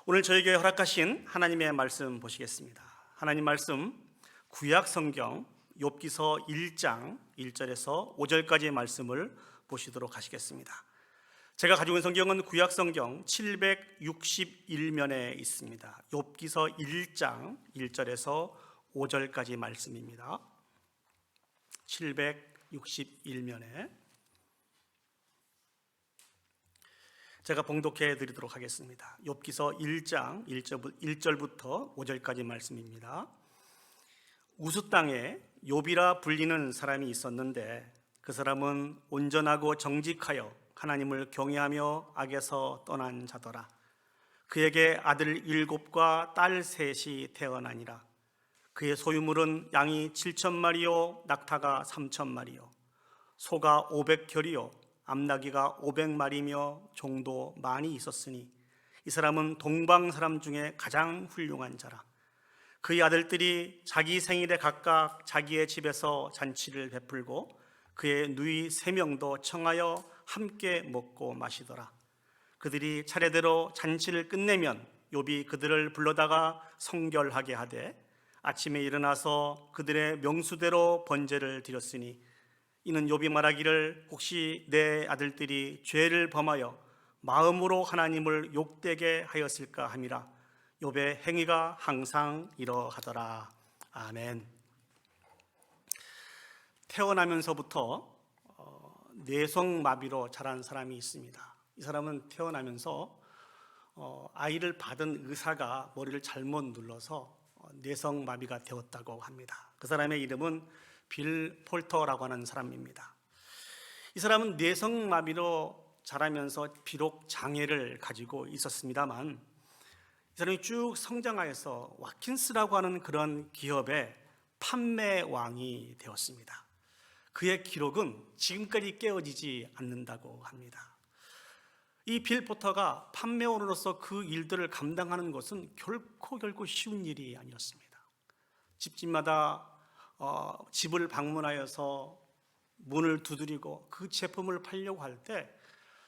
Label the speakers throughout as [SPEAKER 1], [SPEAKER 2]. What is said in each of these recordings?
[SPEAKER 1] 오늘 저에게 허락하신 하나님의 말씀 보시겠습니다. 하나님 말씀 구약 성경 욥기서 1장 1절에서 5절까지의 말씀을 보시도록 하시겠습니다. 제가 가지고 있는 성경은 구약 성경 761면에 있습니다. 욥기서 1장 1절에서 5절까지 말씀입니다. 761면에 제가 봉독해 드리도록 하겠습니다. 욥기서 1장 1절부터 5절까지 말씀입니다. 우스 땅에 욥이라 불리는 사람이 있었는데 그 사람은 온전하고 정직하여 하나님을 경외하며 악에서 떠난 자더라. 그에게 아들 7과 딸 3이 태어나니라. 그의 소유물은 양이 7,000마리요 낙타가 3,000마리요 소가 500결이요 암나귀가 500마리며 종도 많이 있었으니 이 사람은 동방 사람 중에 가장 훌륭한 자라. 그의 아들들이 자기 생일에 각각 자기의 집에서 잔치를 베풀고 그의 누이 3명도 청하여 함께 먹고 마시더라. 그들이 차례대로 잔치를 끝내면 욥이 그들을 불러다가 성결하게 하되 아침에 일어나서 그들의 명수대로 번제를 드렸으니 이는 욥이 말하기를 혹시 내 아들들이 죄를 범하여 마음으로 하나님을 욕되게 하였을까 함이라. 욥의 행위가 항상 이러하더라. 아멘. 태어나면서부터 뇌성마비로 자란 사람이 있습니다. 이 사람은 태어나면서 아이를 받은 의사가 머리를 잘못 눌러서 뇌성마비가 되었다고 합니다. 그 사람의 이름은 빌 폴터라고 하는 사람입니다. 이 사람은 뇌성마비로 자라면서 비록 장애를 가지고 있었습니다만 이 사람이 쭉 성장하여서 와킨스라고 하는 그런 기업의 판매왕이 되었습니다. 그의 기록은 지금까지 깨어지지 않는다고 합니다. 이 빌 포터가 판매원으로서 그 일들을 감당하는 것은 결코 쉬운 일이 아니었습니다. 집집마다 집을 방문하여서 문을 두드리고 그 제품을 팔려고 할 때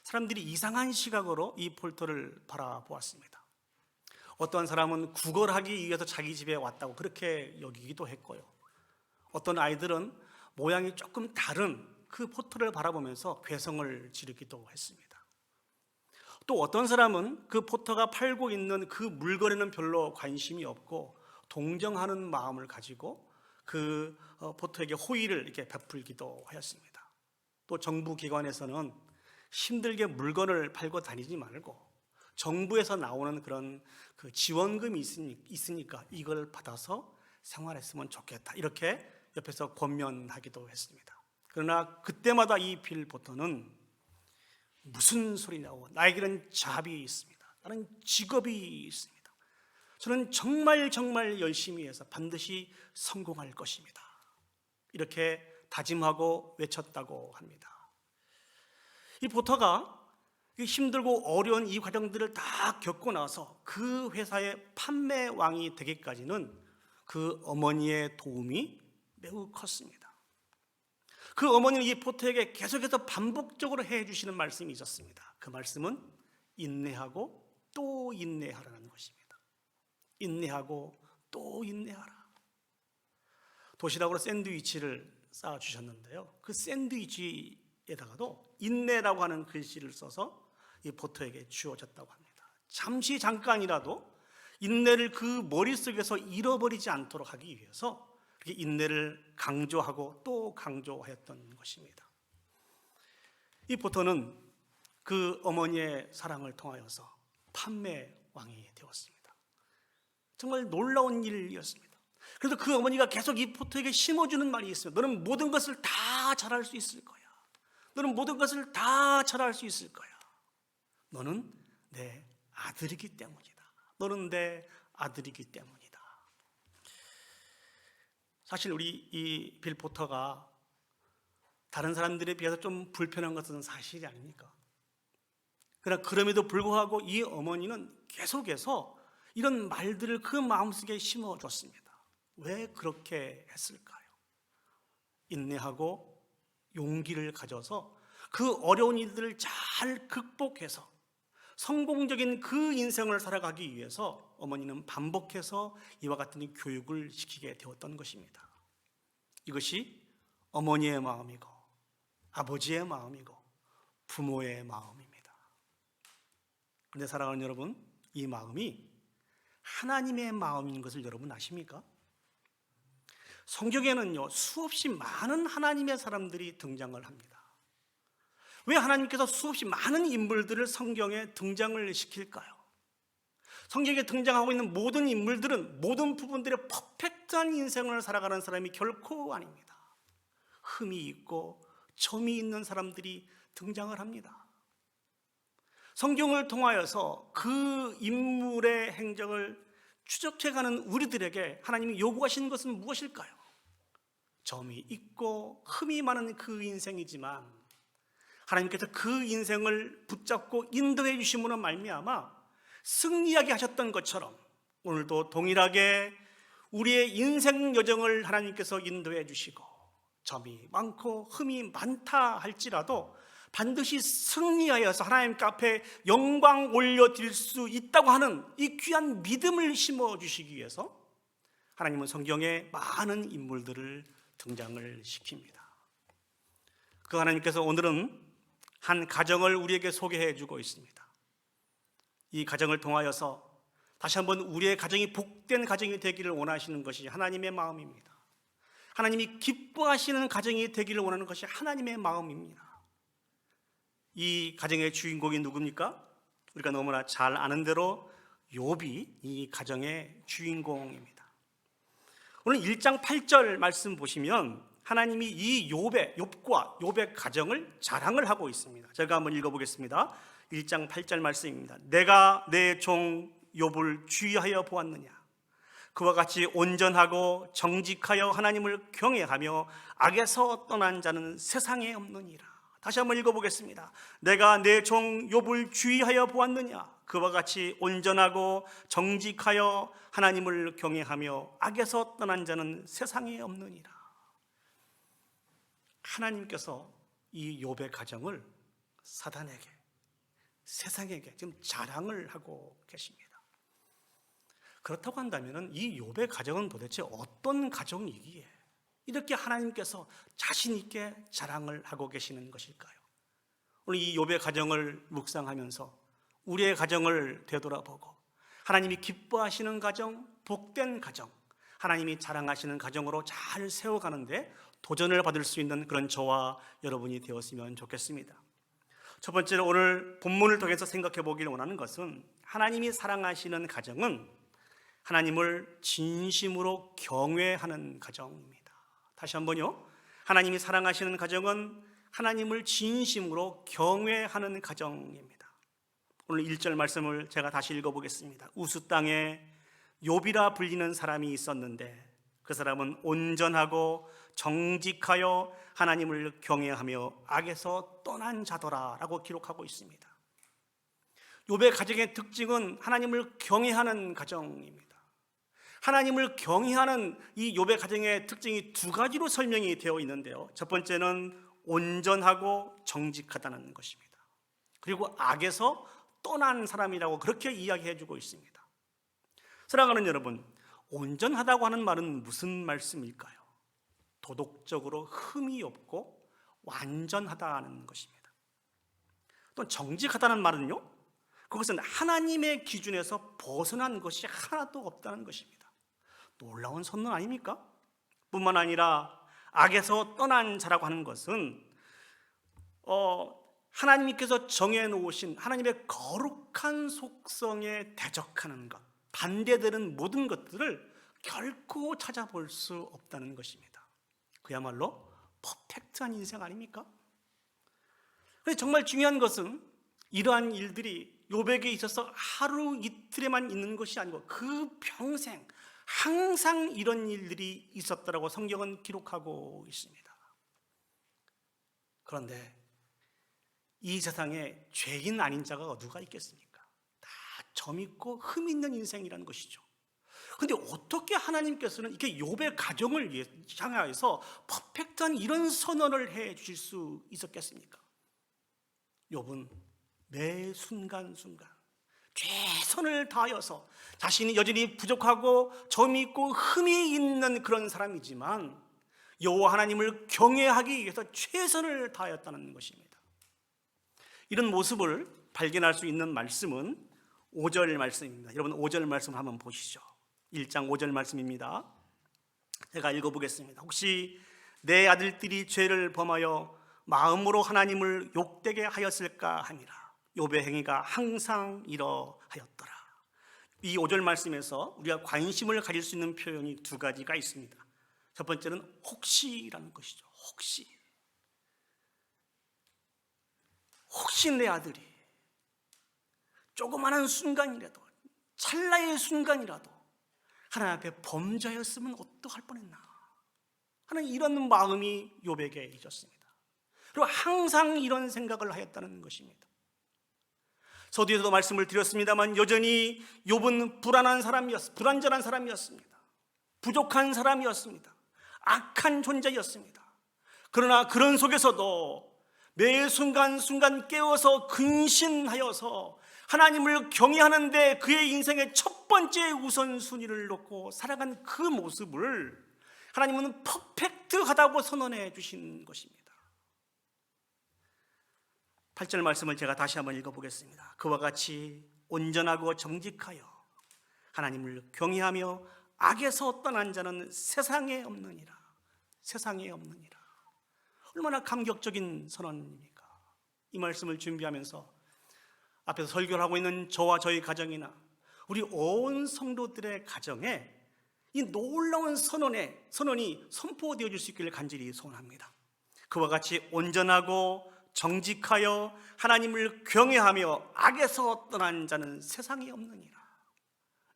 [SPEAKER 1] 사람들이 이상한 시각으로 이 폴터를 바라보았습니다. 어떤 사람은 구걸하기 위해서 자기 집에 왔다고 그렇게 여기기도 했고요. 어떤 아이들은 모양이 조금 다른 그 포터를 바라보면서 괴성을 지르기도 했습니다. 또 어떤 사람은 그 포터가 팔고 있는 그 물건에는 별로 관심이 없고 동정하는 마음을 가지고 그 포터에게 호의를 이렇게 베풀기도 하였습니다. 또 정부 기관에서는 힘들게 물건을 팔고 다니지 말고 정부에서 나오는 그런 그 지원금이 있으니까 이걸 받아서 생활했으면 좋겠다 이렇게 옆에서 권면하기도 했습니다. 그러나 그때마다 이 빌 포터는 무슨 소리냐고, 나에게는 잡이 있습니다. 나는 직업이 있습니다. 저는 정말 열심히 해서 반드시 성공할 것입니다. 이렇게 다짐하고 외쳤다고 합니다. 이 포터가 힘들고 어려운 이 과정들을 다 겪고 나서 그 회사의 판매왕이 되기까지는 그 어머니의 도움이 매우 컸습니다. 그 어머니는 이 포터에게 계속해서 반복적으로 해주시는 말씀이 있었습니다. 그 말씀은 인내하고 또 인내하라는 것입니다. 인내하고 또 인내하라. 도시락으로 샌드위치를 쌓아주셨는데요, 그 샌드위치에다가도 인내라고 하는 글씨를 써서 이 포터에게 주어졌다고 합니다. 잠깐이라도 인내를 그 머릿속에서 잃어버리지 않도록 하기 위해서 인내를 강조하고 또 강조하였던 것입니다. 이 포터는 그 어머니의 사랑을 통하여서 판매왕이 되었습니다. 정말 놀라운 일이었습니다. 그래서 그 어머니가 계속 이 포터에게 심어주는 말이 있어요. 너는 모든 것을 다 잘할 수 있을 거야. 너는 모든 것을 다 잘할 수 있을 거야. 너는 내 아들이기 때문이다. 너는 내 아들이기 때문이다. 사실 우리 이 빌 포터가 다른 사람들에 비해서 좀 불편한 것은 사실이 아닙니까? 그러나 그럼에도 불구하고 이 어머니는 계속해서 이런 말들을 그 마음속에 심어줬습니다. 왜 그렇게 했을까요? 인내하고 용기를 가져서 그 어려운 일들을 잘 극복해서 성공적인 그 인생을 살아가기 위해서 어머니는 반복해서 이와 같은 교육을 시키게 되었던 것입니다. 이것이 어머니의 마음이고 아버지의 마음이고 부모의 마음입니다. 그런데 사랑하는 여러분, 이 마음이 하나님의 마음인 것을 여러분 아십니까? 성경에는요, 수없이 많은 하나님의 사람들이 등장을 합니다. 왜 하나님께서 수없이 많은 인물들을 성경에 등장을 시킬까요? 성경에 등장하고 있는 모든 인물들은 모든 부분들의 퍼펙트한 인생을 살아가는 사람이 결코 아닙니다. 흠이 있고 점이 있는 사람들이 등장을 합니다. 성경을 통하여서 그 인물의 행적을 추적해가는 우리들에게 하나님이 요구하시는 것은 무엇일까요? 점이 있고 흠이 많은 그 인생이지만 하나님께서 그 인생을 붙잡고 인도해 주심으로 말미암아 승리하게 하셨던 것처럼 오늘도 동일하게 우리의 인생 여정을 하나님께서 인도해 주시고 점이 많고 흠이 많다 할지라도 반드시 승리하여서 하나님께 앞에 영광 올려드릴 수 있다고 하는 이 귀한 믿음을 심어주시기 위해서 하나님은 성경에 많은 인물들을 등장을 시킵니다. 그 하나님께서 오늘은 한 가정을 우리에게 소개해 주고 있습니다. 이 가정을 통하여서 다시 한번 우리의 가정이 복된 가정이 되기를 원하시는 것이 하나님의 마음입니다. 하나님이 기뻐하시는 가정이 되기를 원하는 것이 하나님의 마음입니다. 이 가정의 주인공이 누굽니까? 우리가 너무나 잘 아는 대로 욥이 이 가정의 주인공입니다. 오늘 1장 8절 말씀 보시면 하나님이 이 욥과 욥의 가정을 자랑을 하고 있습니다. 제가 한번 읽어보겠습니다. 1장 8절 말씀입니다. 내가 내 종 욥을 주의하여 보았느냐? 그와 같이 온전하고 정직하여 하나님을 경외하며 악에서 떠난 자는 세상에 없느니라. 다시 한번 읽어보겠습니다. 내가 내 종 욥을 주의하여 보았느냐? 그와 같이 온전하고 정직하여 하나님을 경외하며 악에서 떠난 자는 세상에 없느니라. 하나님께서 이 욥의 가정을 사단에게, 세상에게 지금 자랑을 하고 계십니다. 그렇다고 한다면 이 욥의 가정은 도대체 어떤 가정이기에 이렇게 하나님께서 자신 있게 자랑을 하고 계시는 것일까요? 오늘 이 욥의 가정을 묵상하면서 우리의 가정을 되돌아보고 하나님이 기뻐하시는 가정, 복된 가정, 하나님이 자랑하시는 가정으로 잘 세워가는데 도전을 받을 수 있는 그런 저와 여러분이 되었으면 좋겠습니다. 첫 번째로 오늘 본문을 통해서 생각해 보기를 원하는 것은 하나님이 사랑하시는 가정은 하나님을 진심으로 경외하는 가정입니다. 다시 한번요. 하나님이 사랑하시는 가정은 하나님을 진심으로 경외하는 가정입니다. 오늘 1절 말씀을 제가 다시 읽어보겠습니다. 우스 땅에 욥이라 불리는 사람이 있었는데 그 사람은 온전하고 정직하여 하나님을 경외하며 악에서 떠난 자더라 라고 기록하고 있습니다. 욥의 가정의 특징은 하나님을 경외하는 가정입니다. 하나님을 경외하는 이 욥의 가정의 특징이 두 가지로 설명이 되어 있는데요. 첫 번째는 온전하고 정직하다는 것입니다. 그리고 악에서 떠난 사람이라고 그렇게 이야기해 주고 있습니다. 사랑하는 여러분, 온전하다고 하는 말은 무슨 말씀일까요? 도덕적으로 흠이 없고 완전하다는 것입니다. 또 정직하다는 말은요, 그것은 하나님의 기준에서 벗어난 것이 하나도 없다는 것입니다. 놀라운 선언 아닙니까? 뿐만 아니라 악에서 떠난 자라고 하는 것은 하나님께서 정해놓으신 하나님의 거룩한 속성에 대적하는 것, 반대되는 모든 것들을 결코 찾아볼 수 없다는 것입니다. 그야말로 퍼펙트한 인생 아닙니까? 그런데 정말 중요한 것은 이러한 일들이 욥에게 있어서 하루 이틀에만 있는 것이 아니고 그 평생 항상 이런 일들이 있었다라고 성경은 기록하고 있습니다. 그런데 이 세상에 죄인 아닌 자가 누가 있겠습니까? 다 점 있고 흠 있는 인생이라는 것이죠. 그런데 어떻게 하나님께서는 이렇게 욥의 가정을 향하여서 퍼펙트한 이런 선언을 해 주실 수 있었겠습니까? 욥은 매 순간순간 최선을 다하여서 자신이 여전히 부족하고 점이 있고 흠이 있는 그런 사람이지만 여호와 하나님을 경외하기 위해서 최선을 다하였다는 것입니다. 이런 모습을 발견할 수 있는 말씀은 5절 말씀입니다. 여러분 5절 말씀을 한번 보시죠. 1장 5절 말씀입니다. 제가 읽어보겠습니다. 혹시 내 아들들이 죄를 범하여 마음으로 하나님을 욕되게 하였을까 함이라. 욥의 행위가 항상 이러하였더라. 이 5절 말씀에서 우리가 관심을 가질 수 있는 표현이 두 가지가 있습니다. 첫 번째는 혹시라는 것이죠. 혹시 내 아들이 조그마한 순간이라도, 찰나의 순간이라도 하나님 앞에 범죄였으면 어떡할 뻔했나 하는 이런 마음이 욥에게 있었습니다. 그리고 항상 이런 생각을 하였다는 것입니다. 서두에서도 말씀을 드렸습니다만 여전히 욥은 불완전한 사람이었습니다. 부족한 사람이었습니다. 악한 존재였습니다. 그러나 그런 속에서도 매 순간순간 깨어서 근신하여서 하나님을 경외하는데 그의 인생의 첫 번째 우선순위를 놓고 살아간 그 모습을 하나님은 퍼펙트하다고 선언해 주신 것입니다. 8절 말씀을 제가 다시 한번 읽어보겠습니다. 그와 같이 온전하고 정직하여 하나님을 경외하며 악에서 떠난 자는 세상에 없느니라. 세상에 없느니라. 얼마나 감격적인 선언입니까? 이 말씀을 준비하면서 앞에서 설교를 하고 있는 저와 저희 가정이나 우리 온 성도들의 가정에 이 놀라운 선언이 선포되어질 수 있기를 간절히 소원합니다. 그와 같이 온전하고 정직하여 하나님을 경외하며 악에서 떠난 자는 세상에 없느니라.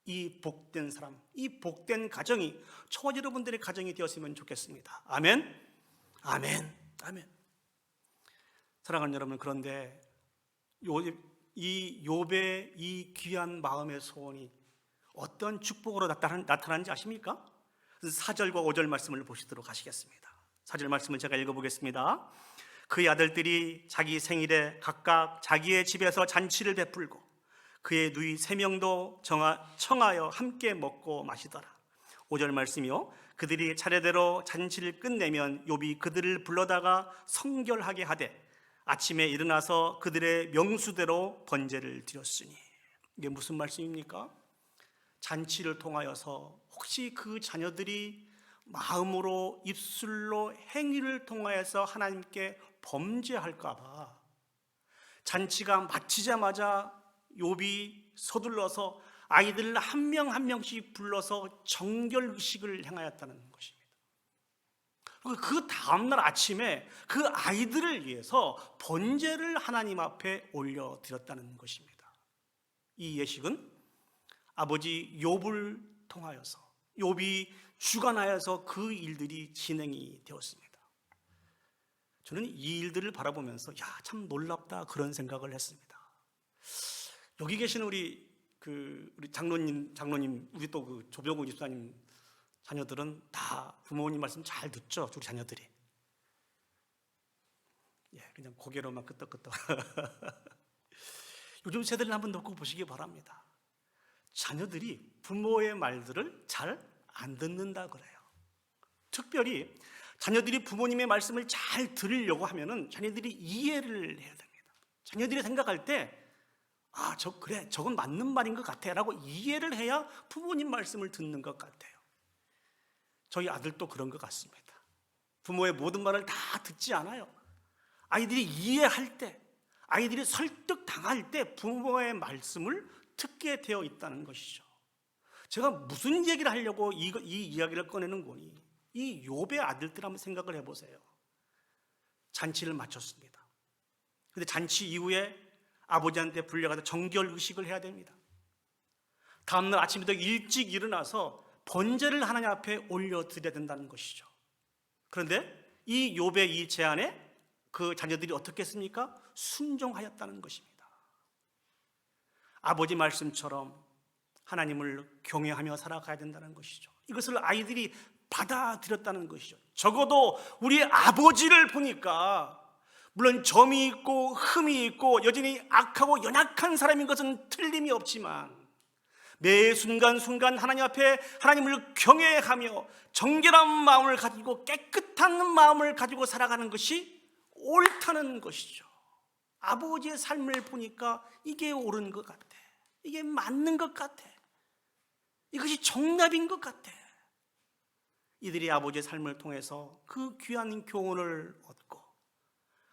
[SPEAKER 1] 이 복된 사람, 이 복된 가정이 저와 여러분들의 가정이 되었으면 좋겠습니다. 아멘, 아멘, 아멘. 사랑하는 여러분, 그런데 이 욥의 이 귀한 마음의 소원이 어떤 축복으로 나타나는지 아십니까? 4절과 5절 말씀을 보시도록 하시겠습니다. 4절 말씀을 제가 읽어보겠습니다. 그의 아들들이 자기 생일에 각각 자기의 집에서 잔치를 베풀고 그의 누이 3명도 청하여 함께 먹고 마시더라. 5절 말씀이요, 그들이 차례대로 잔치를 끝내면 욥이 그들을 불러다가 성결하게 하되 아침에 일어나서 그들의 명수대로 번제를 드렸으니. 이게 무슨 말씀입니까? 잔치를 통하여서 혹시 그 자녀들이 마음으로 입술로 행위를 통하여서 하나님께 범죄할까 봐 잔치가 마치자마자 욥이 서둘러서 아이들 한 명 한 명씩 불러서 정결 의식을 행하였다는 것입니다. 그 다음날 아침에 그 아이들을 위해서 번제를 하나님 앞에 올려드렸다는 것입니다. 이 예식은 아버지 욥을 통하여서 욥이 주관하여서 그 일들이 진행이 되었습니다. 저는 이 일들을 바라보면서 참 놀랍다 그런 생각을 했습니다. 여기 계신 우리 장로님 우리 또 그 조병우 집사님 자녀들은 다 부모님 말씀 잘 듣죠? 우리 자녀들이. 그냥 고개로만 끄덕끄덕. 요즘 세대를 한번 놓고 보시기 바랍니다. 자녀들이 부모의 말들을 잘 안 듣는다 그래요. 특별히 자녀들이 부모님의 말씀을 잘 들으려고 하면은 자녀들이 이해를 해야 됩니다. 자녀들이 생각할 때 그래, 저건 맞는 말인 것 같아 라고 이해를 해야 부모님 말씀을 듣는 것 같아요. 저희 아들도 그런 것 같습니다. 부모의 모든 말을 다 듣지 않아요. 아이들이 이해할 때, 아이들이 설득당할 때 부모의 말씀을 듣게 되어 있다는 것이죠. 제가 무슨 얘기를 하려고 이 이야기를 꺼내는 거니? 이 욥의 아들들 한번 생각을 해보세요. 잔치를 마쳤습니다. 그런데 잔치 이후에 아버지한테 불려가서 정결 의식을 해야 됩니다. 다음날 아침부터 일찍 일어나서 번제를 하나님 앞에 올려드려야 된다는 것이죠. 그런데 이 욥의 이 제안에 그 자녀들이 어떻게 했습니까? 순종하였다는 것입니다. 아버지 말씀처럼 하나님을 경외하며 살아가야 된다는 것이죠. 이것을 아이들이 받아들였다는 것이죠. 적어도 우리 아버지를 보니까 물론 점이 있고 흠이 있고 여전히 악하고 연약한 사람인 것은 틀림이 없지만 매 순간순간 하나님 앞에 하나님을 경외하며 정결한 마음을 가지고 깨끗한 마음을 가지고 살아가는 것이 옳다는 것이죠. 아버지의 삶을 보니까 이게 옳은 것 같아. 이게 맞는 것 같아. 이것이 정답인 것 같아. 이들이 아버지의 삶을 통해서 그 귀한 교훈을 얻고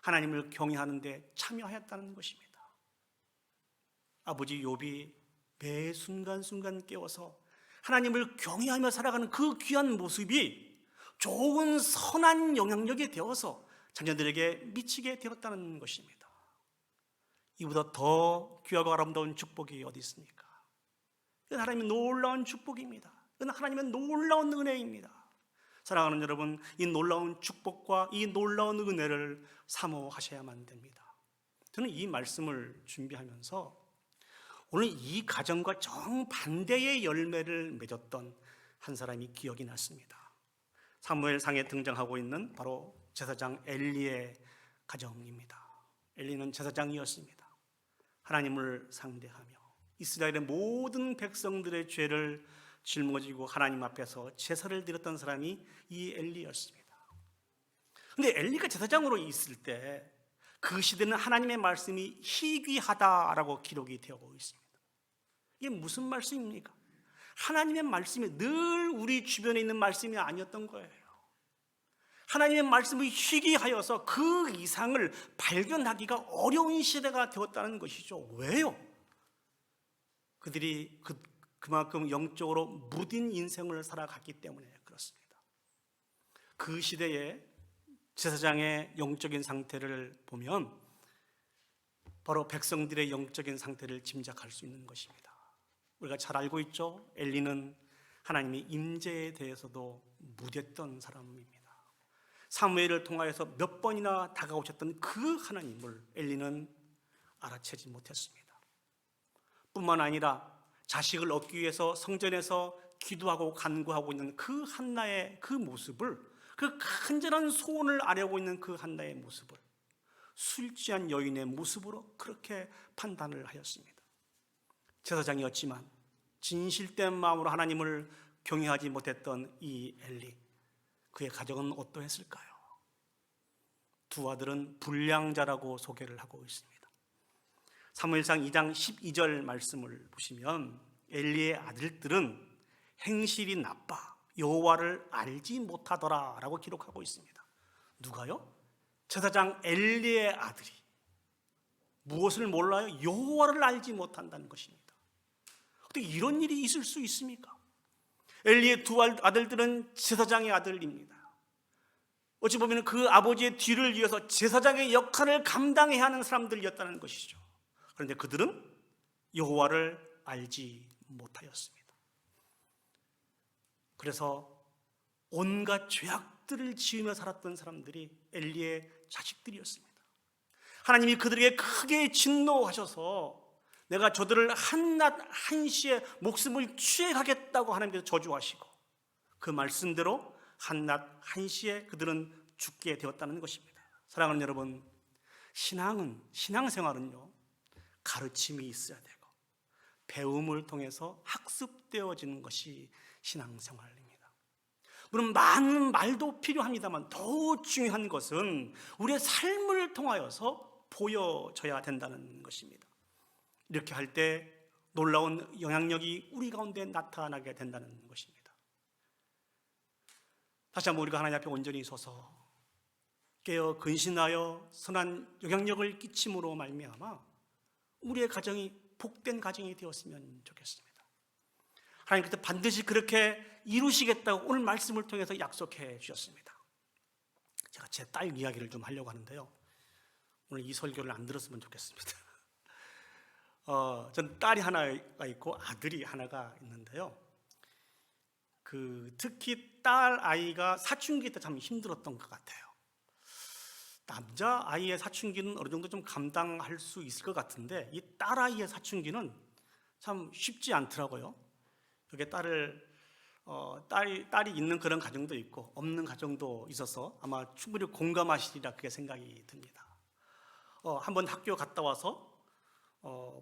[SPEAKER 1] 하나님을 경외하는 데 참여하였다는 것입니다. 아버지 욥이 매 순간순간 깨워서 하나님을 경외하며 살아가는 그 귀한 모습이 좋은 선한 영향력이 되어서 자녀들에게 미치게 되었다는 것입니다. 이보다 더 귀하고 아름다운 축복이 어디 있습니까? 이건 하나님의 놀라운 축복입니다. 이건 하나님의 놀라운 은혜입니다. 사랑하는 여러분, 이 놀라운 축복과 이 놀라운 은혜를 사모하셔야만 됩니다. 저는 이 말씀을 준비하면서 오늘 이 가정과 정반대의 열매를 맺었던 한 사람이 기억이 났습니다. 사무엘상에 등장하고 있는 바로 제사장 엘리의 가정입니다. 엘리는 제사장이었습니다. 하나님을 상대하며 이스라엘의 모든 백성들의 죄를 짊어지고 하나님 앞에서 제사를 드렸던 사람이 이 엘리였습니다. 그런데 엘리가 제사장으로 있을 때 그 시대는 하나님의 말씀이 희귀하다라고 기록이 되어 있습니다. 이게 무슨 말씀입니까? 하나님의 말씀이 늘 우리 주변에 있는 말씀이 아니었던 거예요. 하나님의 말씀이 희귀하여서 그 이상을 발견하기가 어려운 시대가 되었다는 것이죠. 왜요? 그들이 그만큼 영적으로 무딘 인생을 살아갔기 때문에 그렇습니다. 그 시대에 제사장의 영적인 상태를 보면 바로 백성들의 영적인 상태를 짐작할 수 있는 것입니다. 우리가 잘 알고 있죠. 엘리는 하나님의 임재에 대해서도 무댔던 사람입니다. 사무엘을 통하여서 몇 번이나 다가오셨던 그 하나님을 엘리는 알아채지 못했습니다. 뿐만 아니라 자식을 얻기 위해서 성전에서 기도하고 간구하고 있는 그 한나의 그 모습을, 그 간절한 소원을 아뢰고 있는 그 한나의 모습을 술 취한 여인의 모습으로 그렇게 판단을 하였습니다. 제사장이었지만 진실된 마음으로 하나님을 경외하지 못했던 이 엘리, 그의 가정은 어떠했을까요? 두 아들은 불량자라고 소개를 하고 있습니다. 사무엘상 2장 12절 말씀을 보시면 엘리의 아들들은 행실이 나빠 여호와를 알지 못하더라 라고 기록하고 있습니다. 누가요? 제사장 엘리의 아들이 무엇을 몰라요? 여호와를 알지 못한다는 것입니다. 어떻게 이런 일이 있을 수 있습니까? 엘리의 두 아들들은 제사장의 아들입니다. 어찌 보면 그 아버지의 뒤를 이어서 제사장의 역할을 감당해야 하는 사람들이었다는 것이죠. 그런데 그들은 여호와를 알지 못하였습니다. 그래서 온갖 죄악들을 지으며 살았던 사람들이 엘리의 자식들이었습니다. 하나님이 그들에게 크게 진노하셔서 내가 저들을 한낮 한시에 목숨을 취해가겠다고 하나님께서 저주하시고 그 말씀대로 한낮 한시에 그들은 죽게 되었다는 것입니다. 사랑하는 여러분, 신앙생활은요 가르침이 있어야 되고 배움을 통해서 학습되어지는 것이 신앙생활입니다. 물론 많은 말도 필요합니다만 더 중요한 것은 우리의 삶을 통하여서 보여져야 된다는 것입니다. 이렇게 할 때 놀라운 영향력이 우리 가운데 나타나게 된다는 것입니다. 다시 한번 우리가 하나님 앞에 온전히 서서 깨어 근신하여 선한 영향력을 끼침으로 말미암아 우리의 가정이 복된 가정이 되었으면 좋겠습니다. 하나님께서 반드시 그렇게 이루시겠다고 오늘 말씀을 통해서 약속해 주셨습니다. 제가 제 딸 이야기를 좀 하려고 하는데요, 오늘 이 설교를 안 들었으면 좋겠습니다. 전 딸이 하나가 있고 아들이 하나가 있는데요, 특히 딸 아이가 사춘기 때 참 힘들었던 것 같아요. 남자 아이의 사춘기는 어느 정도 좀 감당할 수 있을 것 같은데 이 딸 아이의 사춘기는 참 쉽지 않더라고요. 여기 딸이 있는 그런 가정도 있고 없는 가정도 있어서 아마 충분히 공감하시리라 그렇게 생각이 듭니다. 한번 학교 갔다 와서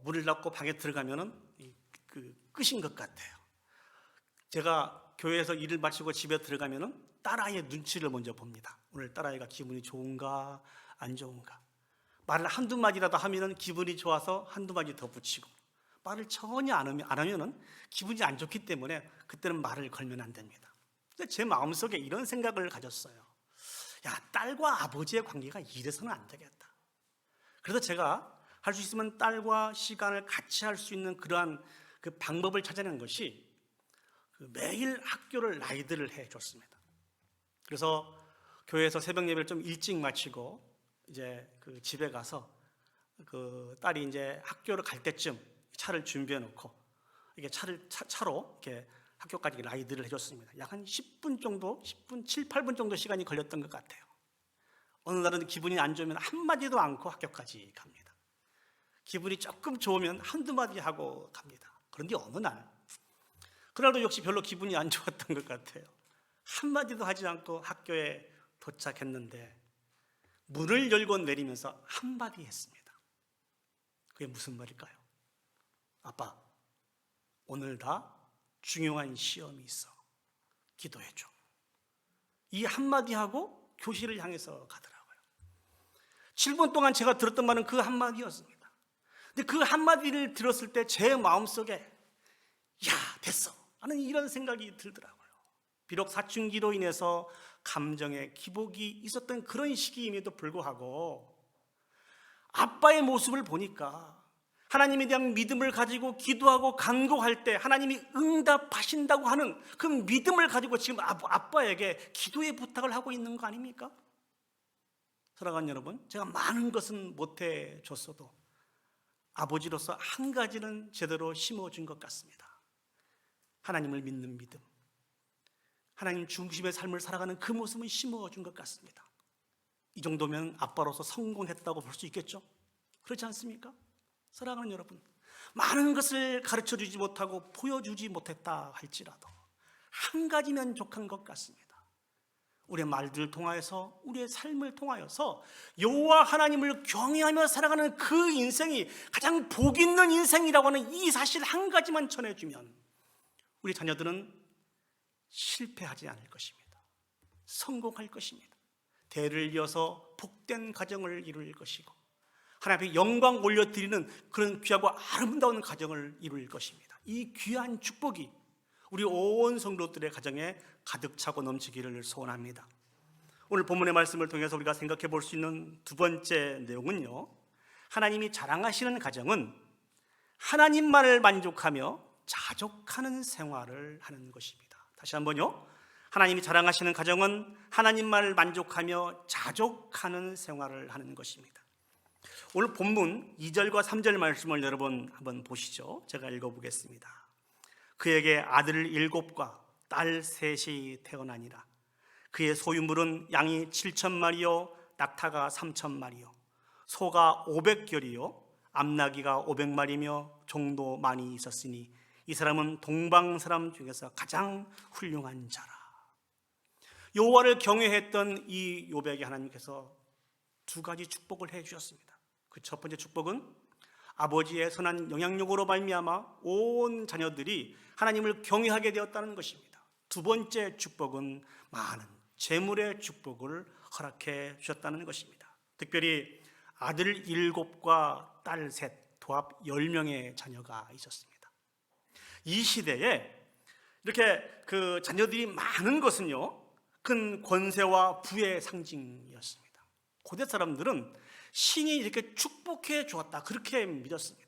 [SPEAKER 1] 문을 닫고 방에 들어가면은 끝인 것 같아요. 제가 교회에서 일을 마치고 집에 들어가면은 딸아이의 눈치를 먼저 봅니다. 오늘 딸아이가 기분이 좋은가 안 좋은가. 말을 한두 마디라도 하면은 기분이 좋아서 한두 마디 더 붙이고, 말을 전혀 안 하면은 기분이 안 좋기 때문에 그때는 말을 걸면 안 됩니다. 제 마음속에 이런 생각을 가졌어요. 야, 딸과 아버지의 관계가 이래서는 안 되겠다. 그래서 제가 할 수 있으면 딸과 시간을 같이 할 수 있는 그러한 그 방법을 찾아낸 것이 매일 학교를 라이드를 해줬습니다. 그래서 교회에서 새벽 예배를 좀 일찍 마치고 이제 집에 가서 딸이 이제 학교를 갈 때쯤 차를 준비해 놓고 이게 차로 이렇게 학교까지 라이드를 해줬습니다. 약 한 10분 정도, 7, 8분 정도 시간이 걸렸던 것 같아요. 어느 날은 기분이 안 좋으면 한마디도 않고 학교까지 갑니다. 기분이 조금 좋으면 한두 마디 하고 갑니다. 그런데 어느 날, 그날도 역시 별로 기분이 안 좋았던 것 같아요. 한마디도 하지 않고 학교에 도착했는데 문을 열고 내리면서 한마디 했습니다. 그게 무슨 말일까요? 아빠, 오늘 다 중요한 시험이 있어. 기도해줘. 이 한마디 하고 교실을 향해서 가더라고요. 7분 동안 제가 들었던 말은 그 한마디였습니다. 근데 그 한마디를 들었을 때 제 마음속에 야, 됐어 하는 이런 생각이 들더라고요. 비록 사춘기로 인해서 감정의 기복이 있었던 그런 시기임에도 불구하고 아빠의 모습을 보니까 하나님에 대한 믿음을 가지고 기도하고 간구할 때 하나님이 응답하신다고 하는 그 믿음을 가지고 지금 아빠에게 기도의 부탁을 하고 있는 거 아닙니까? 사랑하는 여러분, 제가 많은 것은 못해 줬어도 아버지로서 한 가지는 제대로 심어준 것 같습니다. 하나님을 믿는 믿음, 하나님 중심의 삶을 살아가는 그 모습은 심어준 것 같습니다. 이 정도면 아빠로서 성공했다고 볼 수 있겠죠? 그렇지 않습니까? 사랑하는 여러분, 많은 것을 가르쳐주지 못하고 보여주지 못했다 할지라도 한 가지 만족한 것 같습니다. 우리의 말들을 통하여서, 우리의 삶을 통하여서 여호와 하나님을 경외하며 살아가는 그 인생이 가장 복 있는 인생이라고 하는 이 사실 한 가지만 전해주면 우리 자녀들은 실패하지 않을 것입니다. 성공할 것입니다. 대를 이어서 복된 가정을 이룰 것이고 하나님 앞에 영광 올려드리는 그런 귀하고 아름다운 가정을 이룰 것입니다. 이 귀한 축복이 우리 온 성도들의 가정에 가득 차고 넘치기를 소원합니다. 오늘 본문의 말씀을 통해서 우리가 생각해 볼 수 있는 두 번째 내용은요, 하나님이 자랑하시는 가정은 하나님만을 만족하며 자족하는 생활을 하는 것입니다. 다시 한번요, 하나님이 자랑하시는 가정은 하나님만을 만족하며 자족하는 생활을 하는 것입니다. 오늘 본문 2절과 3절 말씀을 여러분 한번 보시죠. 제가 읽어보겠습니다. 그에게 아들 7과 딸 3이 태어나니라. 그의 소유물은 양이 7,000마리요 낙타가 3,000마리요 소가 500결이요 암나귀가 500마리며 종도 많이 있었으니 이 사람은 동방 사람 중에서 가장 훌륭한 자라. 여호와를 경외했던 이 욥에게 하나님께서 두 가지 축복을 해 주셨습니다. 그 첫 번째 축복은 아버지의 선한 영향력으로 말미암아 온 자녀들이 하나님을 경외하게 되었다는 것입니다. 두 번째 축복은 많은 재물의 축복을 허락해 주셨다는 것입니다. 특별히 아들 7과 딸 3, 도합 10명의 자녀가 있었습니다. 이 시대에 이렇게 그 자녀들이 많은 것은요, 큰 권세와 부의 상징이었습니다. 고대 사람들은 신이 이렇게 축복해 주었다, 그렇게 믿었습니다.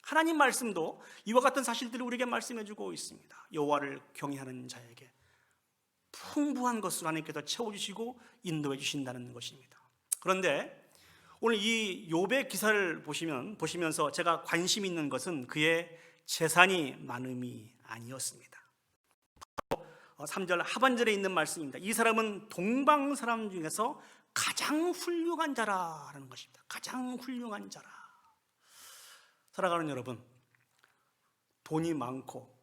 [SPEAKER 1] 하나님 말씀도 이와 같은 사실들을 우리에게 말씀해 주고 있습니다. 여호와를 경외하는 자에게 풍부한 것으로 하나님께서 채워주시고 인도해 주신다는 것입니다. 그런데 오늘 이 욥의 기사를 보시면서 제가 관심 있는 것은 그의 재산이 많음이 아니었습니다. 3절 하반절에 있는 말씀입니다. 이 사람은 동방 사람 중에서 가장 훌륭한 자라라는 것입니다. 가장 훌륭한 자라. 사랑하는 여러분, 돈이 많고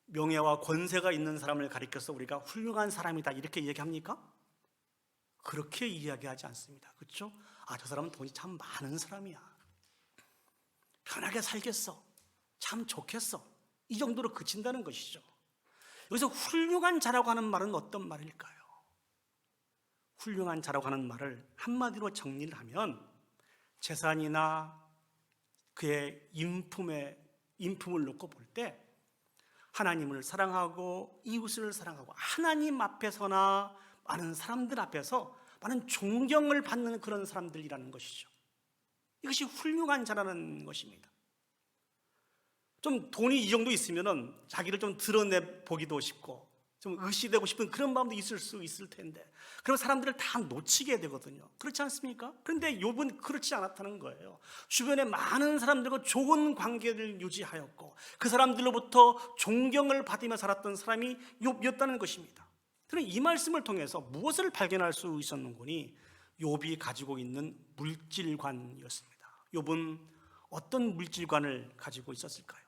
[SPEAKER 1] 명예와 권세가 있는 사람을 가리켜서 우리가 훌륭한 사람이다 이렇게 얘기합니까? 그렇게 이야기하지 않습니다. 그렇죠? 아, 저 사람은 돈이 참 많은 사람이야. 편하게 살겠어. 참 좋겠어. 이 정도로 그친다는 것이죠. 여기서 훌륭한 자라고 하는 말은 어떤 말일까요? 훌륭한 자라고 하는 말을 한마디로 정리를 하면 재산이나 그의 인품을 놓고 볼 때 하나님을 사랑하고 이웃을 사랑하고 하나님 앞에서나 많은 사람들 앞에서 많은 존경을 받는 그런 사람들이라는 것이죠. 이것이 훌륭한 자라는 것입니다. 좀 돈이 이 정도 있으면은 자기를 좀 드러내 보기도 쉽고 좀 의시되고 싶은 그런 마음도 있을 수 있을 텐데, 그런 사람들을 다 놓치게 되거든요. 그렇지 않습니까? 그런데 욥은 그렇지 않았다는 거예요. 주변에 많은 사람들과 좋은 관계를 유지하였고 그 사람들로부터 존경을 받으며 살았던 사람이 욥이었다는 것입니다. 그럼 이 말씀을 통해서 무엇을 발견할 수 있었는 거니? 욥이 가지고 있는 물질관이었습니다. 욥은 어떤 물질관을 가지고 있었을까요?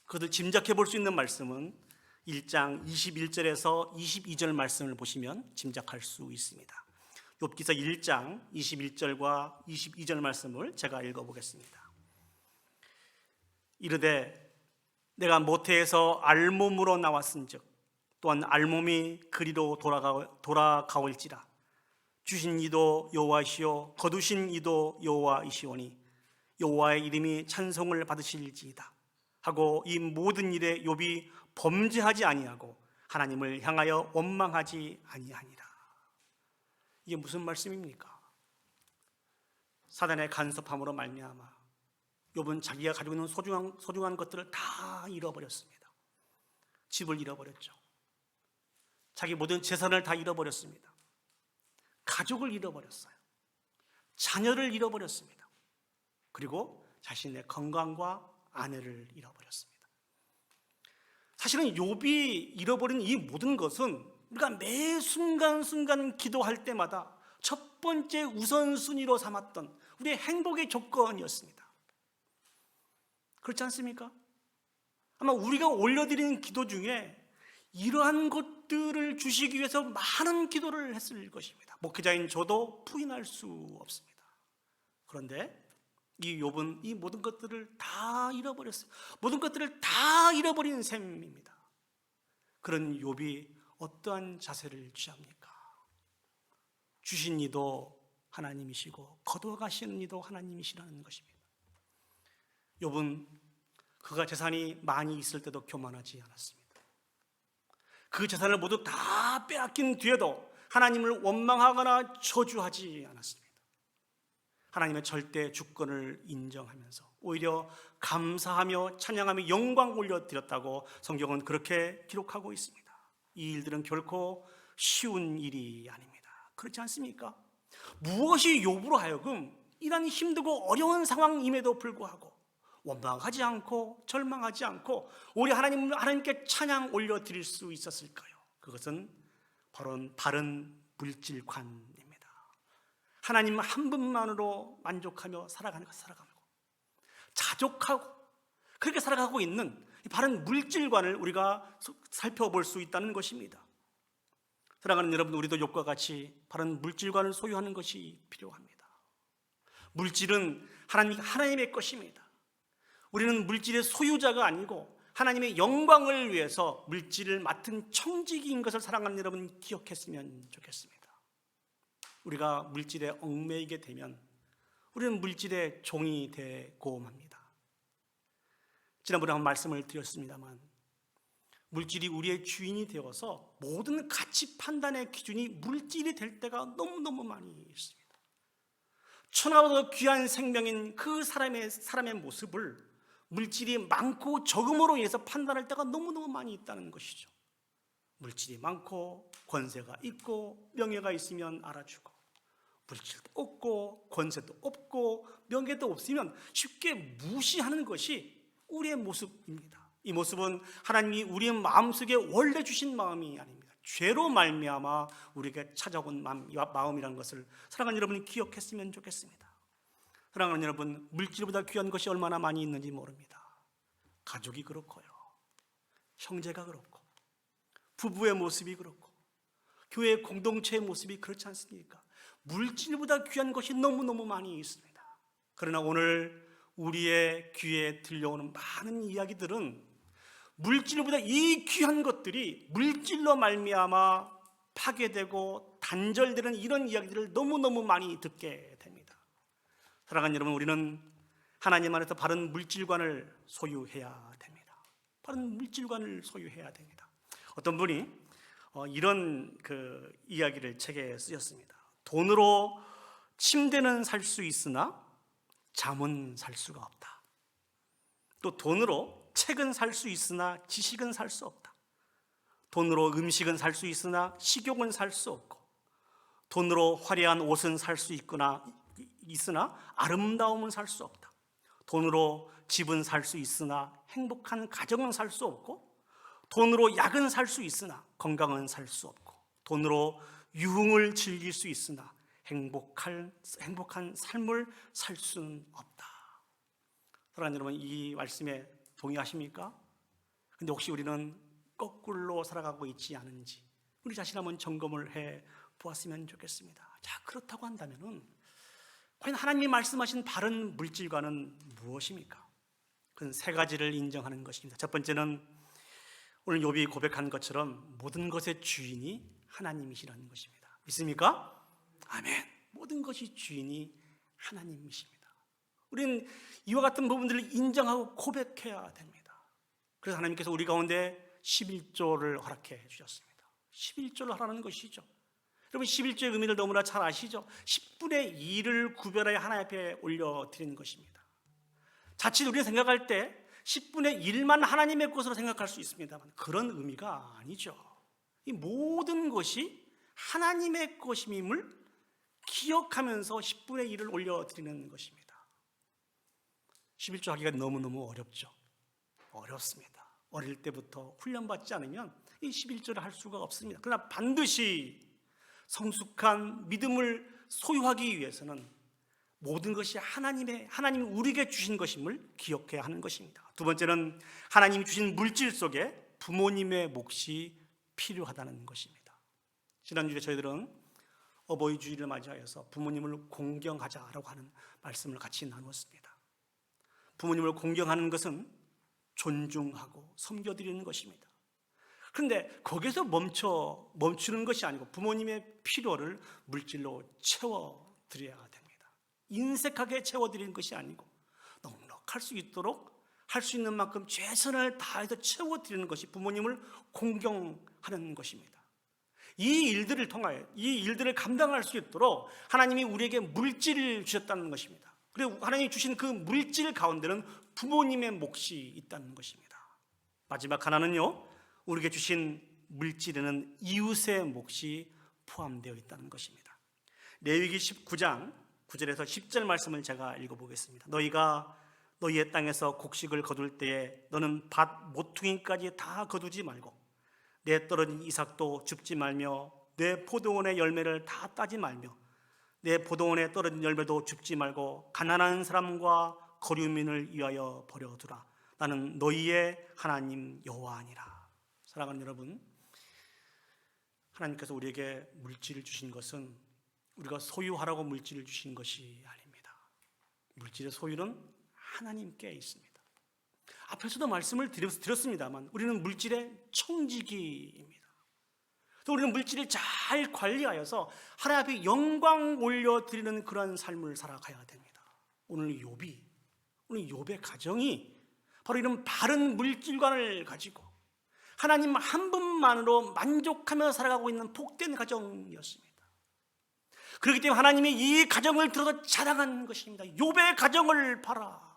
[SPEAKER 1] 그것을 짐작해 볼 수 있는 말씀은 1장 21절에서 22절 말씀을 보시면 짐작할 수 있습니다. 욥기서 1장 21절과 22절 말씀을 제가 읽어보겠습니다. 이르되 내가 모태에서 알몸으로 나왔은즉 또한 알몸이 그리로 돌아가올지라. 주신 이도 여호와시오 거두신 이도 여호와이시오니 여호와의 이름이 찬송을 받으실지이다 하고 이 모든 일에 욥이 범죄하지 아니하고 하나님을 향하여 원망하지 아니하니라. 이게 무슨 말씀입니까? 사단의 간섭함으로 말미암아 욥은 자기가 가지고 있는 소중한 것들을 다 잃어버렸습니다. 집을 잃어버렸죠. 자기 모든 재산을 다 잃어버렸습니다. 가족을 잃어버렸어요. 자녀를 잃어버렸습니다. 그리고 자신의 건강과 아내를 잃어버렸습니다. 사실은 욥이 잃어버린 이 모든 것은 우리가 매 순간순간 기도할 때마다 첫 번째 우선순위로 삼았던 우리의 행복의 조건이었습니다. 그렇지 않습니까? 아마 우리가 올려드리는 기도 중에 이러한 것들을 주시기 위해서 많은 기도를 했을 것입니다. 목회자인 저도 부인할 수 없습니다. 그런데 이 욥은 이 모든 것들을 다 잃어버렸어요. 모든 것들을 다 잃어버린 셈입니다. 그런 욥이 어떠한 자세를 취합니까? 주신 이도 하나님이시고 거둬가시는 이도 하나님이시라는 것입니다. 욥은 그가 재산이 많이 있을 때도 교만하지 않았습니다. 그 재산을 모두 다 빼앗긴 뒤에도 하나님을 원망하거나 저주하지 않았습니다. 하나님의 절대 주권을 인정하면서 오히려 감사하며 찬양하며 영광 올려드렸다고 성경은 그렇게 기록하고 있습니다. 이 일들은 결코 쉬운 일이 아닙니다. 그렇지 않습니까? 무엇이 욥으로 하여금 이런 힘들고 어려운 상황임에도 불구하고 원망하지 않고 절망하지 않고 오히려 하나님께 찬양 올려드릴 수 있었을까요? 그것은 바로 바른 물질관입니다. 하나님 한 분만으로 만족하며 살아가고 자족하고 그렇게 살아가고 있는 바른 물질관을 우리가 살펴볼 수 있다는 것입니다. 사랑하는 여러분, 우리도 욥과 같이 바른 물질관을 소유하는 것이 필요합니다. 물질은 하나님의 것입니다. 우리는 물질의 소유자가 아니고 하나님의 영광을 위해서 물질을 맡은 청지기인 것을 사랑하는 여러분 기억했으면 좋겠습니다. 우리가 물질에 얽매이게 되면 우리는 물질의 종이 되고 맙니다. 지난번에 한 말씀을 드렸습니다만 물질이 우리의 주인이 되어서 모든 가치 판단의 기준이 물질이 될 때가 너무너무 많이 있습니다. 천하보다 귀한 생명인 그 사람의 모습을 물질이 많고 적음으로 인해서 판단할 때가 너무너무 많이 있다는 것이죠. 물질이 많고 권세가 있고 명예가 있으면 알아주고, 물질도 없고 권세도 없고 명예도 없으면 쉽게 무시하는 것이 우리의 모습입니다. 이 모습은 하나님이 우리의 마음속에 원래 주신 마음이 아닙니다. 죄로 말미암아 우리에게 찾아온 마음이라는 것을 사랑하는 여러분이 기억했으면 좋겠습니다. 사랑하는 여러분, 물질보다 귀한 것이 얼마나 많이 있는지 모릅니다. 가족이 그렇고요, 형제가 그렇고, 부부의 모습이 그렇고, 교회 공동체의 모습이 그렇지 않습니까? 물질보다 귀한 것이 너무너무 많이 있습니다. 그러나 오늘 우리의 귀에 들려오는 많은 이야기들은 물질보다 이 귀한 것들이 물질로 말미암아 파괴되고 단절되는 이런 이야기들을 너무너무 많이 듣게 됩니다. 사랑하는 여러분, 우리는 하나님 안에서 바른 물질관을 소유해야 됩니다. 바른 물질관을 소유해야 됩니다. 어떤 분이 이런 이야기를 책에 쓰셨습니다. 돈으로 침대는 살 수 있으나 잠은 살 수가 없다. 또 돈으로 책은 살 수 있으나 지식은 살 수 없다. 돈으로 음식은 살 수 있으나 식욕은 살 수 없고, 돈으로 화려한 옷은 살 수 있으나 아름다움은 살 수 없다. 돈으로 집은 살 수 있으나 행복한 가정은 살 수 없고, 돈으로 약은 살 수 있으나 건강은 살 수 없고, 돈으로 유흥을 즐길 수 있으나 행복한 삶을 살 수는 없다. 사랑하는 여러분, 이 말씀에 동의하십니까? 근데 혹시 우리는 거꾸로 살아가고 있지 않은지 우리 자신 한번 점검을 해 보았으면 좋겠습니다. 자, 그렇다고 한다면은 과연 하나님이 말씀하신 바른 물질관은 무엇입니까? 그건 세 가지를 인정하는 것입니다. 첫 번째는 오늘 욥이 고백한 것처럼 모든 것의 주인이 하나님이시라는 것입니다. 믿습니까? 아멘. 모든 것이 주인이 하나님이십니다. 우리는 이와 같은 부분들을 인정하고 고백해야 됩니다. 그래서 하나님께서 우리 가운데 11조를 허락해 주셨습니다. 11조를 하라는 것이죠. 여러분, 11조의 의미를 너무나 잘 아시죠? 10분의 2를 구별하여 하나님 앞에 올려드리는 것입니다. 자칫 우리가 생각할 때 10분의 1만 하나님의 것으로 생각할 수 있습니다만 그런 의미가 아니죠. 이 모든 것이 하나님의 것임을 기억하면서 10분의 1을 올려드리는 것입니다. 11조 하기가 너무너무 어렵죠. 어렵습니다. 어릴 때부터 훈련받지 않으면 이 11조를 할 수가 없습니다. 그러나 반드시 성숙한 믿음을 소유하기 위해서는 모든 것이 하나님이 우리에게 주신 것임을 기억해야 하는 것입니다. 두 번째는 하나님이 주신 물질 속에 부모님의 몫이 필요하다는 것입니다. 지난주에 저희들은 어버이 주일을 맞이하여서 부모님을 공경하자라고 하는 말씀을 같이 나누었습니다. 부모님을 공경하는 것은 존중하고 섬겨드리는 것입니다. 그런데 거기서 멈추는 것이 아니고 부모님의 필요를 물질로 채워드려야 됩니다. 인색하게 채워드리는 것이 아니고 넉넉할 수 있도록 할 수 있는 만큼 최선을 다해서 채워드리는 것이 부모님을 공경하는 것입니다. 이 일들을 통하여 이 일들을 감당할 수 있도록 하나님이 우리에게 물질을 주셨다는 것입니다. 그리고 하나님이 주신 그 물질 가운데는 부모님의 몫이 있다는 것입니다. 마지막 하나는요, 우리에게 주신 물질에는 이웃의 몫이 포함되어 있다는 것입니다. 레위기 19장 9절에서 10절 말씀을 제가 읽어보겠습니다. 너희가 너희의 땅에서 곡식을 거둘 때에 너는 밭 모퉁이까지 다 거두지 말고 내 떨어진 이삭도 줍지 말며 내 포도원의 열매를 다 따지 말며 내 포도원에 떨어진 열매도 줍지 말고 가난한 사람과 거류민을 위하여 버려두라. 나는 너희의 하나님 여호와니라. 사랑하는 여러분, 하나님께서 우리에게 물질을 주신 것은 우리가 소유하라고 물질을 주신 것이 아닙니다. 물질의 소유는 하나님께 있습니다. 앞에서도 말씀을 드렸습니다만 우리는 물질의 청지기입니다. 또 우리는 물질을 잘 관리하여서 하나님 앞에 영광 올려드리는 그런 삶을 살아가야 됩니다. 오늘 욥의 가정이 바로 이런 바른 물질관을 가지고 하나님 한 분만으로 만족하며 살아가고 있는 복된 가정이었습니다. 그렇기 때문에 하나님이 이 가정을 들어서 자랑한 것입니다. 욥의 가정을 봐라.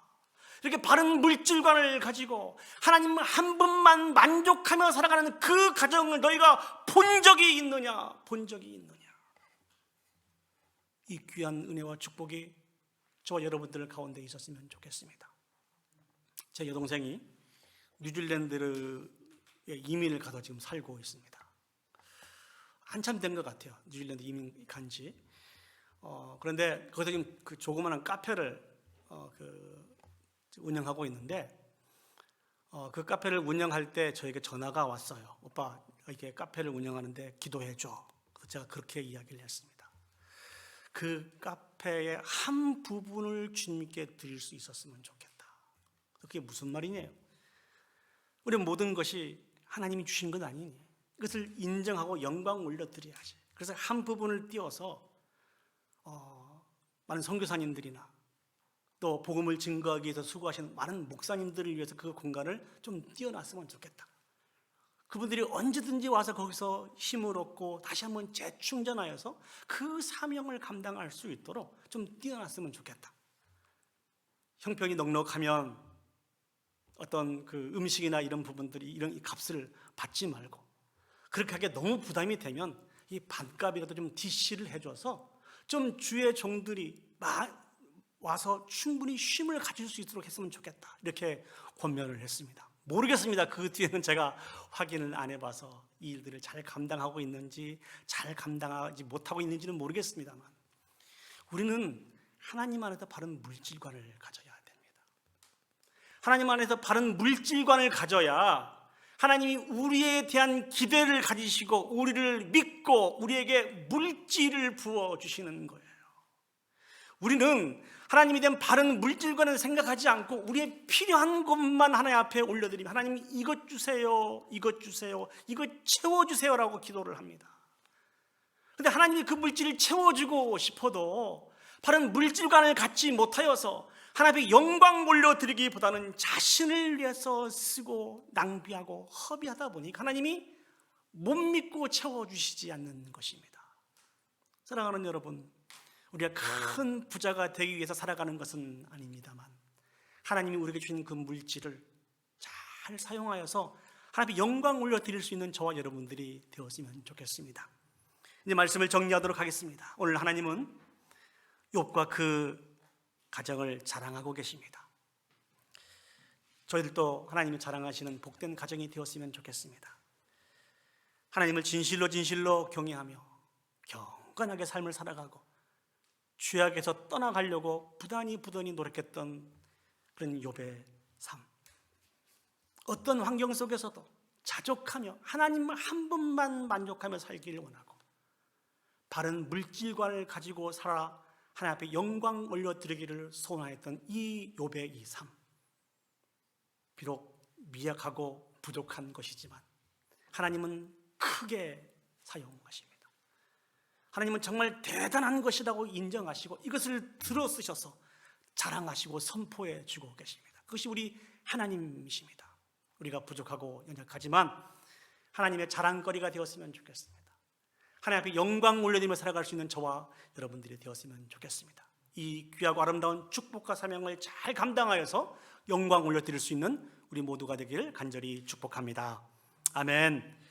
[SPEAKER 1] 이렇게 바른 물질관을 가지고 하나님 한 분만 만족하며 살아가는 그 가정을 너희가 본 적이 있느냐? 이 귀한 은혜와 축복이 저와 여러분들 가운데 있었으면 좋겠습니다. 제 여동생이 뉴질랜드에 이민을 가서 지금 살고 있습니다. 한참 된 것 같아요. 뉴질랜드 이민 간지. 그런데 거기서 지금 그 조그마한 카페를 운영하고 있는데 그 카페를 운영할 때 저에게 전화가 왔어요. 오빠, 이렇게 카페를 운영하는데 기도해 줘. 제가 그렇게 이야기를 했습니다. 그 카페의 한 부분을 주님께 드릴 수 있었으면 좋겠다. 그게 무슨 말이냐? 우리 모든 것이 하나님이 주신 것 아니니? 이것을 인정하고 영광 올려드려야지. 그래서 한 부분을 띄워서 많은 선교사님들이나 또 복음을 증거하기 위해서 수고하시는 많은 목사님들을 위해서 그 공간을 좀 띄워놨으면 좋겠다. 그분들이 언제든지 와서 거기서 힘을 얻고 다시 한번 재충전하여서 그 사명을 감당할 수 있도록 좀 띄워놨으면 좋겠다. 형편이 넉넉하면 어떤 그 음식이나 이런 부분들이 이런 값을 받지 말고, 그렇게 하기에 너무 부담이 되면 이 반값이라도 좀 DC를 해줘서 좀 주의 종들이 와서 충분히 쉼을 가질 수 있도록 했으면 좋겠다. 이렇게 권면을 했습니다. 모르겠습니다. 그 뒤에는 제가 확인을 안 해봐서 이 일들을 잘 감당하고 있는지 잘 감당하지 못하고 있는지는 모르겠습니다만, 우리는 하나님 안에서 바른 물질관을 가져야 됩니다. 하나님 안에서 바른 물질관을 가져야 하나님이 우리에 대한 기대를 가지시고 우리를 믿고 우리에게 물질을 부어주시는 거예요. 우리는 하나님에 대한 바른 물질관을 생각하지 않고 우리의 필요한 것만 하나님 앞에 올려드리면 하나님 이것 주세요, 이것 주세요, 이것 채워주세요라고 기도를 합니다. 그런데 하나님이 그 물질을 채워주고 싶어도 바른 물질관을 갖지 못하여서 하나님의 영광 올려드리기보다는 자신을 위해서 쓰고 낭비하고 허비하다 보니 하나님이 못 믿고 채워주시지 않는 것입니다. 사랑하는 여러분, 우리가 큰 부자가 되기 위해서 살아가는 것은 아닙니다만 하나님이 우리에게 주신 그 물질을 잘 사용하여서 하나님의 영광 올려드릴 수 있는 저와 여러분들이 되었으면 좋겠습니다. 이제 말씀을 정리하도록 하겠습니다. 오늘 하나님은 욥과 그 가정을 자랑하고 계십니다. 저희들도 하나님이 자랑하시는 복된 가정이 되었으면 좋겠습니다. 하나님을 진실로 경외하며 경건하게 삶을 살아가고 죄악에서 떠나가려고 부단히 노력했던 그런 욥의 삶, 어떤 환경 속에서도 자족하며 하나님을 한 분만 만족하며 살기를 원하고 바른 물질관을 가지고 살아 하나님 앞에 영광 올려드리기를 소원하였던 이 욥의 이 삶, 비록 미약하고 부족한 것이지만 하나님은 크게 사용하십니다. 하나님은 정말 대단한 것이라고 인정하시고 이것을 들어 쓰셔서 자랑하시고 선포해 주고 계십니다. 그것이 우리 하나님이십니다. 우리가 부족하고 연약하지만 하나님의 자랑거리가 되었으면 좋겠습니다. 하나님 앞에 영광 올려드리며 살아갈 수 있는 저와 여러분들이 되었으면 좋겠습니다. 이 귀하고 아름다운 축복과 사명을 잘 감당하여서 영광 올려드릴 수 있는 우리 모두가 되기를 간절히 축복합니다. 아멘.